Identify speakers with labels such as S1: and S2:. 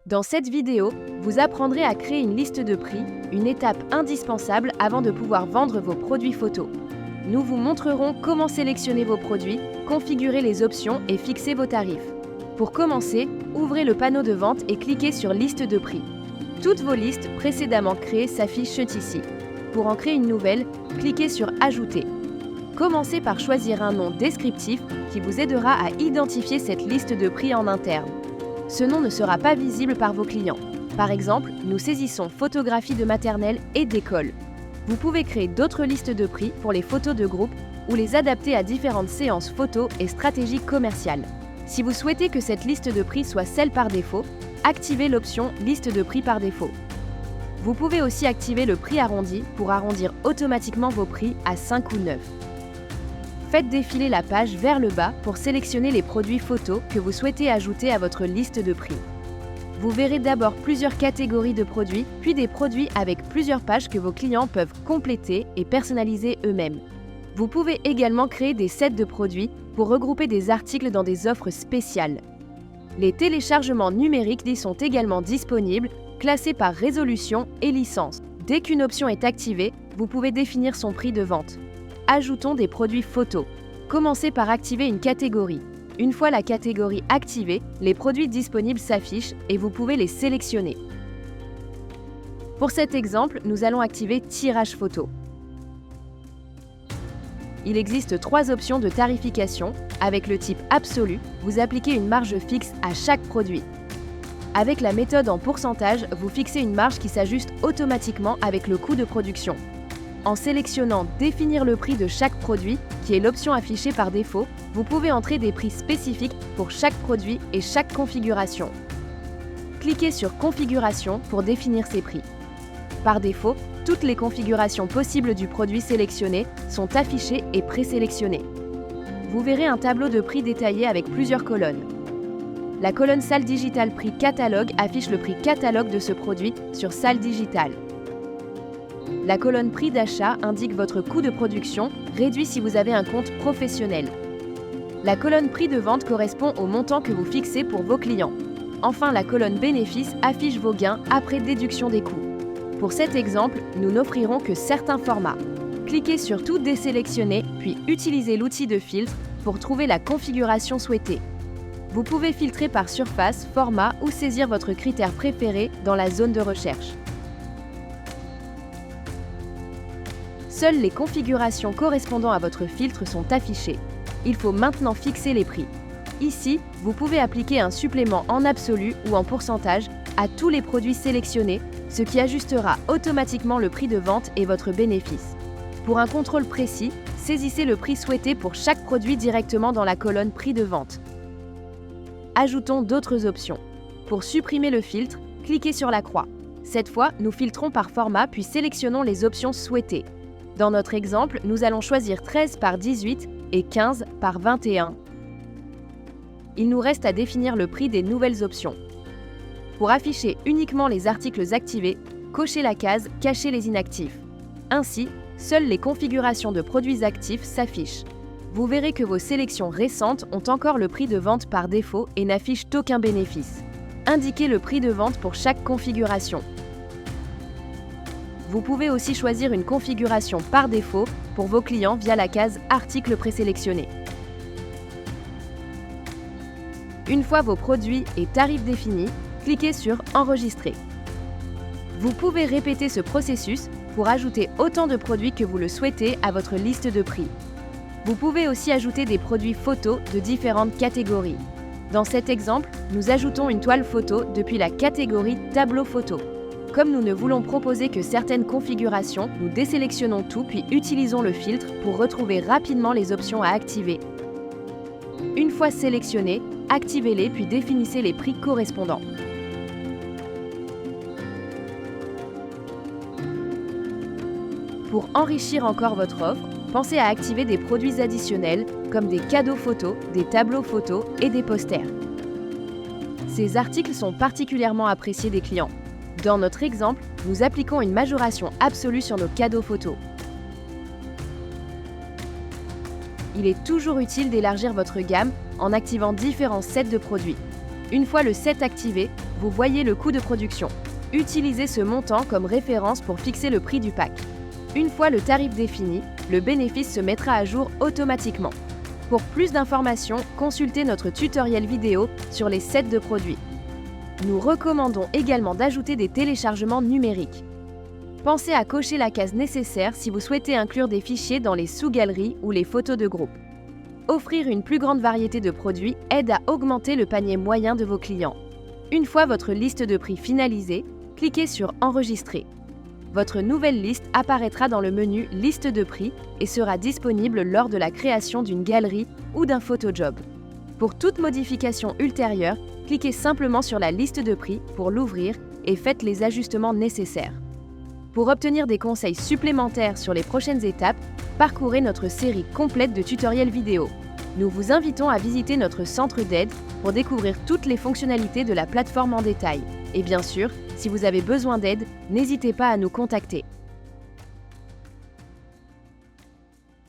S1: Dans cette vidéo, vous apprendrez à créer une liste de prix, une étape indispensable avant de pouvoir vendre vos produits photos. Nous vous montrerons comment sélectionner vos produits, configurer les options et fixer vos tarifs. Pour commencer, ouvrez le panneau de vente et cliquez sur Liste de prix. Toutes vos listes précédemment créées s'affichent ici. Pour en créer une nouvelle, cliquez sur Ajouter. Commencez par choisir un nom descriptif qui vous aidera à identifier cette liste de prix en interne. Ce nom ne sera pas visible par vos clients. Par exemple, nous saisissons photographie de maternelle et d'école. Vous pouvez créer d'autres listes de prix pour les photos de groupe ou les adapter à différentes séances photos et stratégies commerciales. Si vous souhaitez que cette liste de prix soit celle par défaut, activez l'option Liste de prix par défaut. Vous pouvez aussi activer le prix arrondi pour arrondir automatiquement vos prix à 5 ou 9. Faites défiler la page vers le bas pour sélectionner les produits photos que vous souhaitez ajouter à votre liste de prix. Vous verrez d'abord plusieurs catégories de produits, puis des produits avec plusieurs pages que vos clients peuvent compléter et personnaliser eux-mêmes. Vous pouvez également créer des sets de produits pour regrouper des articles dans des offres spéciales. Les téléchargements numériques y sont également disponibles, classés par résolution et licence. Dès qu'une option est activée, vous pouvez définir son prix de vente. Ajoutons des produits photos. Commencez par activer une catégorie. Une fois la catégorie activée, les produits disponibles s'affichent et vous pouvez les sélectionner. Pour cet exemple, nous allons activer Tirage photo. Il existe 3 options de tarification. Avec le type absolu, vous appliquez une marge fixe à chaque produit. Avec la méthode en pourcentage, vous fixez une marge qui s'ajuste automatiquement avec le coût de production. En sélectionnant « Définir le prix de chaque produit », qui est l'option affichée par défaut, vous pouvez entrer des prix spécifiques pour chaque produit et chaque configuration. Cliquez sur « Configuration » pour définir ces prix. Par défaut, toutes les configurations possibles du produit sélectionné sont affichées et présélectionnées. Vous verrez un tableau de prix détaillé avec plusieurs colonnes. La colonne Salle digitale prix catalogue affiche le prix catalogue de ce produit sur Salle digitale. La colonne prix d'achat indique votre coût de production, réduit si vous avez un compte professionnel. La colonne prix de vente correspond au montant que vous fixez pour vos clients. Enfin, la colonne bénéfices affiche vos gains après déduction des coûts. Pour cet exemple, nous n'offrirons que certains formats. Cliquez sur Tout désélectionner, puis utilisez l'outil de filtre pour trouver la configuration souhaitée. Vous pouvez filtrer par surface, format ou saisir votre critère préféré dans la zone de recherche. Seules les configurations correspondant à votre filtre sont affichées. Il faut maintenant fixer les prix. Ici, vous pouvez appliquer un supplément en absolu ou en pourcentage à tous les produits sélectionnés, ce qui ajustera automatiquement le prix de vente et votre bénéfice. Pour un contrôle précis, saisissez le prix souhaité pour chaque produit directement dans la colonne Prix de vente. Ajoutons d'autres options. Pour supprimer le filtre, cliquez sur la croix. Cette fois, nous filtrons par format puis sélectionnons les options souhaitées. Dans notre exemple, nous allons choisir 13 par 18 et 15 par 21. Il nous reste à définir le prix des nouvelles options. Pour afficher uniquement les articles activés, cochez la case « Cacher les inactifs ». Ainsi, seules les configurations de produits actifs s'affichent. Vous verrez que vos sélections récentes ont encore le prix de vente par défaut et n'affichent aucun bénéfice. Indiquez le prix de vente pour chaque configuration. Vous pouvez aussi choisir une configuration par défaut pour vos clients via la case « Articles présélectionnés ». Une fois vos produits et tarifs définis, cliquez sur « Enregistrer ». Vous pouvez répéter ce processus pour ajouter autant de produits que vous le souhaitez à votre liste de prix. Vous pouvez aussi ajouter des produits photos de différentes catégories. Dans cet exemple, nous ajoutons une toile photo depuis la catégorie « Tableau photo ». Comme nous ne voulons proposer que certaines configurations, nous désélectionnons tout puis utilisons le filtre pour retrouver rapidement les options à activer. Une fois sélectionnées, activez-les puis définissez les prix correspondants. Pour enrichir encore votre offre, pensez à activer des produits additionnels comme des cadeaux photos, des tableaux photos et des posters. Ces articles sont particulièrement appréciés des clients. Dans notre exemple, nous appliquons une majoration absolue sur nos cadeaux photos. Il est toujours utile d'élargir votre gamme en activant différents sets de produits. Une fois le set activé, vous voyez le coût de production. Utilisez ce montant comme référence pour fixer le prix du pack. Une fois le tarif défini, le bénéfice se mettra à jour automatiquement. Pour plus d'informations, consultez notre tutoriel vidéo sur les sets de produits. Nous recommandons également d'ajouter des téléchargements numériques. Pensez à cocher la case nécessaire si vous souhaitez inclure des fichiers dans les sous-galeries ou les photos de groupe. Offrir une plus grande variété de produits aide à augmenter le panier moyen de vos clients. Une fois votre liste de prix finalisée, cliquez sur Enregistrer. Votre nouvelle liste apparaîtra dans le menu Liste de prix et sera disponible lors de la création d'une galerie ou d'un photojob. Pour toute modification ultérieure, cliquez simplement sur la liste de prix pour l'ouvrir et faites les ajustements nécessaires. Pour obtenir des conseils supplémentaires sur les prochaines étapes, parcourez notre série complète de tutoriels vidéo. Nous vous invitons à visiter notre centre d'aide pour découvrir toutes les fonctionnalités de la plateforme en détail. Et bien sûr, si vous avez besoin d'aide, n'hésitez pas à nous contacter.